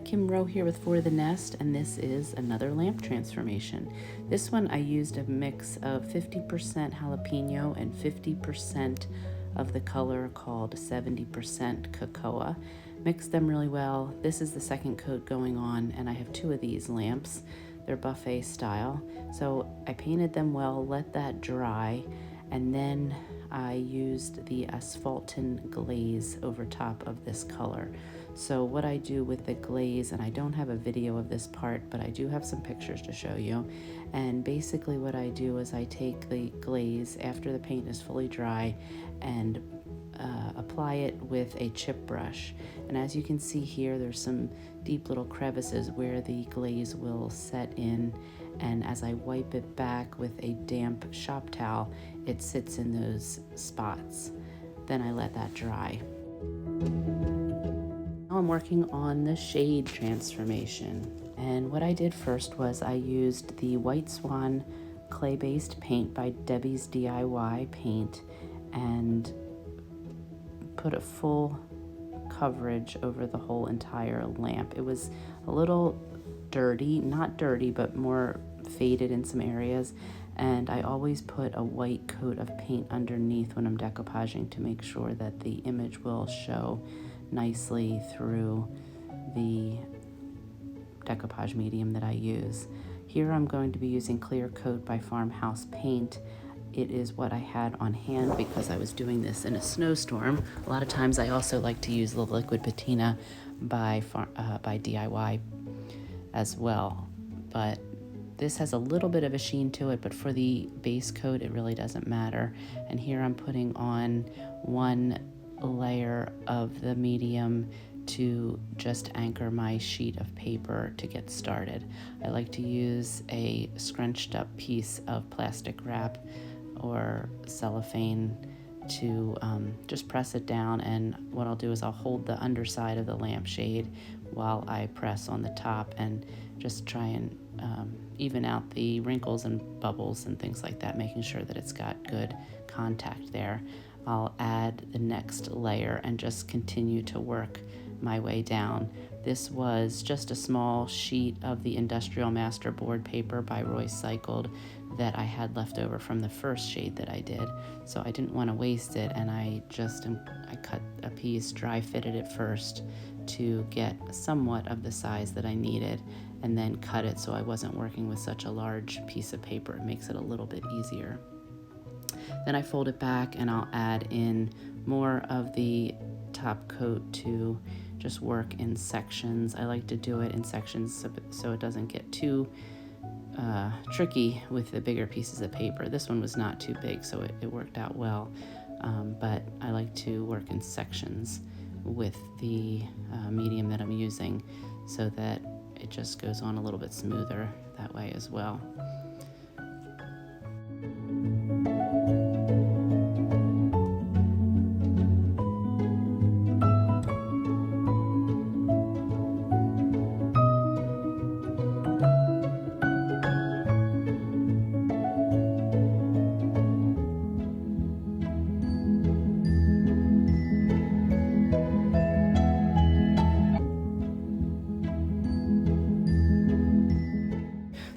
Kim Rowe here with For the Nest, and this is another lamp transformation. This one I used a mix of 50% jalapeno and 50% of the color called 70% cocoa. Mixed them really well. This is the second coat going on, and I have two of these lamps. They're buffet style. So I painted them well, let that dry, and then I used the Asphaltum glaze over top of this color. So what I do with the glaze, and I don't have a video of this part, but I do have some pictures to show you. And basically what I do is I take the glaze after the paint is fully dry and apply it with a chip brush. And as you can see here, there's some deep little crevices where the glaze will set in. And as I wipe it back with a damp shop towel, it sits in those spots. Then I let that dry. Now I'm working on the shade transformation. And what I did first was I used the White Swan clay-based paint by Debbie's DIY Paint and put a full coverage over the whole entire lamp. It was a little dirty, not dirty, but more faded in some areas. And I always put a white coat of paint underneath when I'm decoupaging to make sure that the image will show nicely through the decoupage medium that I use. Here I'm going to be using Clear Coat by Farmhouse paint. It is what I had on hand because I was doing this in a snowstorm. A lot of times I also like to use the liquid patina by DIY as well. But this has a little bit of a sheen to it, but for the base coat, it really doesn't matter. And here I'm putting on one layer of the medium to just anchor my sheet of paper to get started. I like to use a scrunched up piece of plastic wrap or cellophane to just press it down, and what I'll do is I'll hold the underside of the lampshade while I press on the top and just try and even out the wrinkles and bubbles and things like that, making sure that it's got good contact there. I'll add the next layer and just continue to work my way down. This was just a small sheet of the industrial masterboard paper by Roycycled that I had left over from the first shade that I did. So I didn't want to waste it, and I cut a piece, dry fitted it first to get somewhat of the size that I needed, and then cut it so I wasn't working with such a large piece of paper. It makes it a little bit easier. Then I fold it back and I'll add in more of the top coat to just work in sections. I like to do it in sections so it doesn't get too tricky with the bigger pieces of paper. This one was not too big, so it worked out well. But I like to work in sections with the medium that I'm using so that it just goes on a little bit smoother that way as well.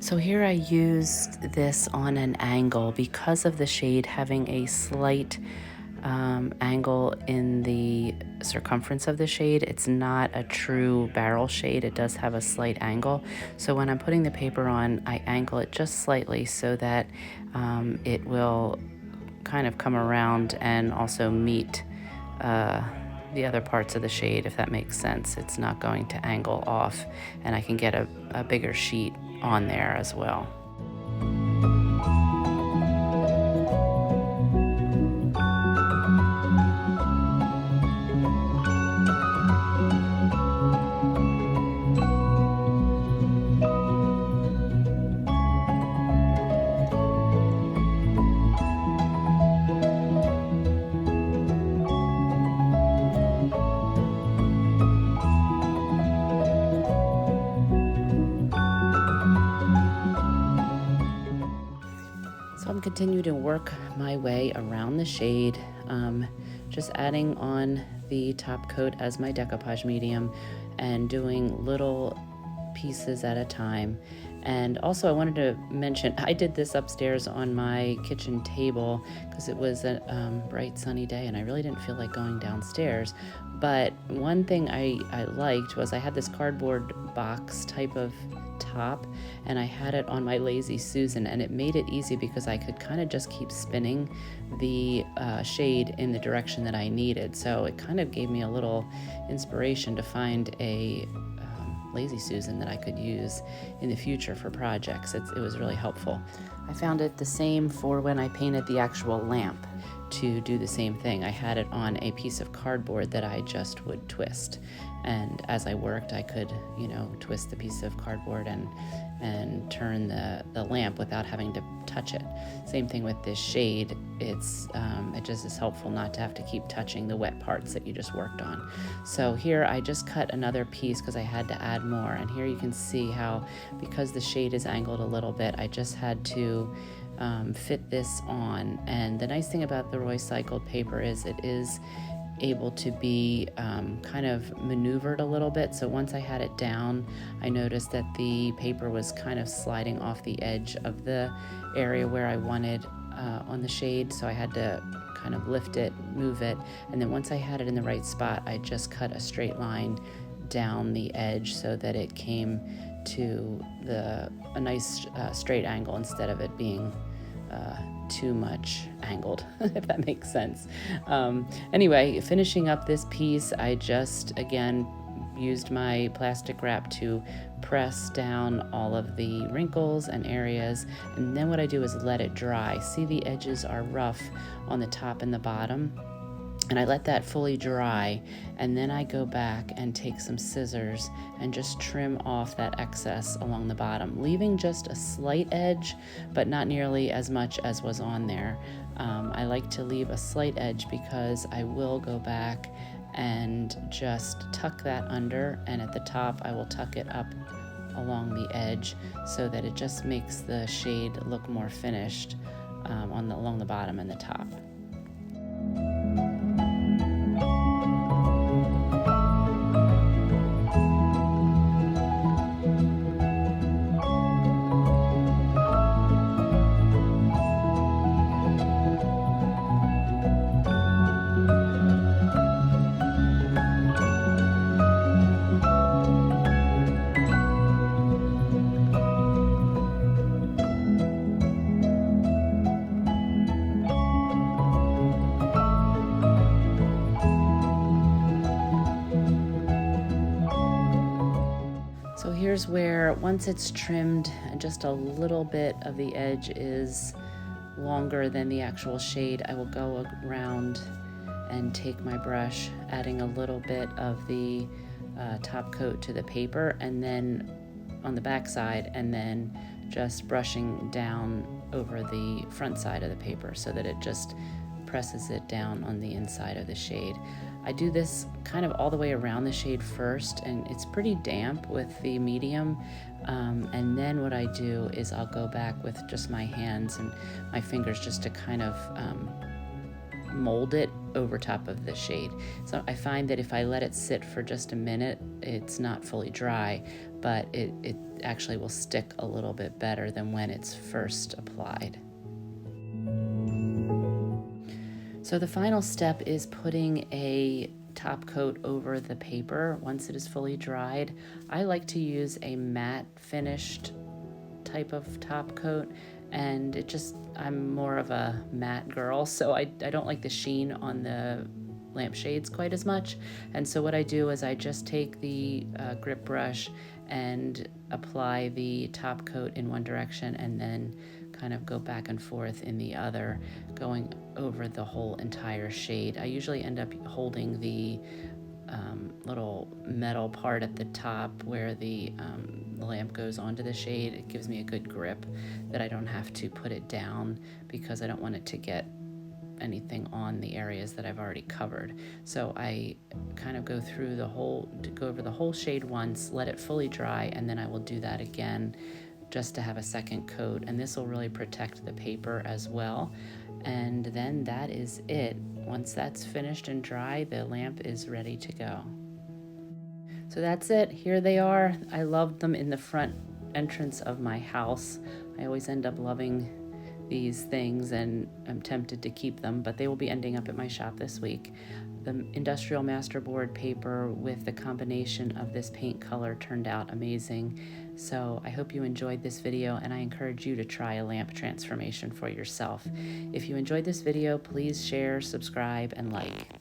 So here I used this on an angle because of the shade having a slight angle in the circumference of the shade. It's not a true barrel shade. It does have a slight angle. So when I'm putting the paper on, I angle it just slightly so that it will kind of come around and also meet the other parts of the shade, if that makes sense. It's not going to angle off, and I can get a bigger sheet on there as well. Continue to work my way around the shade, just adding on the top coat as my decoupage medium and doing little pieces at a time. And also I wanted to mention, I did this upstairs on my kitchen table because it was a bright sunny day and I really didn't feel like going downstairs. But one thing I liked was I had this cardboard box type of top, and I had it on my Lazy Susan, and it made it easy because I could kind of just keep spinning the shade in the direction that I needed. So it kind of gave me a little inspiration to find a Lazy Susan that I could use in the future for projects. It was really helpful. I found it the same for when I painted the actual lamp, to do the same thing. I had it on a piece of cardboard that I just would twist, and as I worked I could, twist the piece of cardboard and turn the lamp without having to touch it. Same thing with this shade. It just is helpful not to have to keep touching the wet parts that you just worked on. So here I just cut another piece because I had to add more, and here you can see how, because the shade is angled a little bit, I just had to fit this on. And the nice thing about the Roycycled paper is it is able to be kind of maneuvered a little bit. So once I had it down, I noticed that the paper was kind of sliding off the edge of the area where I wanted on the shade. So I had to kind of lift it, move it, and then once I had it in the right spot, I just cut a straight line down the edge so that it came to a nice straight angle instead of it being too much angled, if that makes sense. Anyway, finishing up this piece, I just again used my plastic wrap to press down all of the wrinkles and areas, and then what I do is let it dry. See, the edges are rough on the top and the bottom, and I let that fully dry, and then I go back and take some scissors and just trim off that excess along the bottom, leaving just a slight edge, but not nearly as much as was on there. I like to leave a slight edge because I will go back and just tuck that under, and at the top I will tuck it up along the edge so that it just makes the shade look more finished along the bottom and the top. So here's where, once it's trimmed, just a little bit of the edge is longer than the actual shade, I will go around and take my brush, adding a little bit of the top coat to the paper, and then on the back side, and then just brushing down over the front side of the paper so that it just presses it down on the inside of the shade. I do this kind of all the way around the shade first, and it's pretty damp with the medium, and then what I do is I'll go back with just my hands and my fingers just to kind of mold it over top of the shade. So I find that if I let it sit for just a minute, it's not fully dry, but it actually will stick a little bit better than when it's first applied. So the final step is putting a top coat over the paper once it is fully dried. I like to use a matte finished type of top coat, and I'm more of a matte girl, so I don't like the sheen on the lampshades quite as much. And so what I do is I just take the grip brush and apply the top coat in one direction and then kind of go back and forth in the other, going over the whole entire shade. I usually end up holding the little metal part at the top where the lamp goes onto the shade. It gives me a good grip that I don't have to put it down because I don't want it to get anything on the areas that I've already covered. So I kind of go over the whole shade once, let it fully dry, and then I will do that again just to have a second coat, and this will really protect the paper as well. And then that is it. Once that's finished and dry, the lamp is ready to go. So that's it. Here they are. I loved them in the front entrance of my house. I always end up loving these things and I'm tempted to keep them, but they will be ending up at my shop this week. The industrial masterboard paper with the combination of this paint color turned out amazing. So I hope you enjoyed this video, and I encourage you to try a lamp transformation for yourself. If you enjoyed this video, please share, subscribe, and like.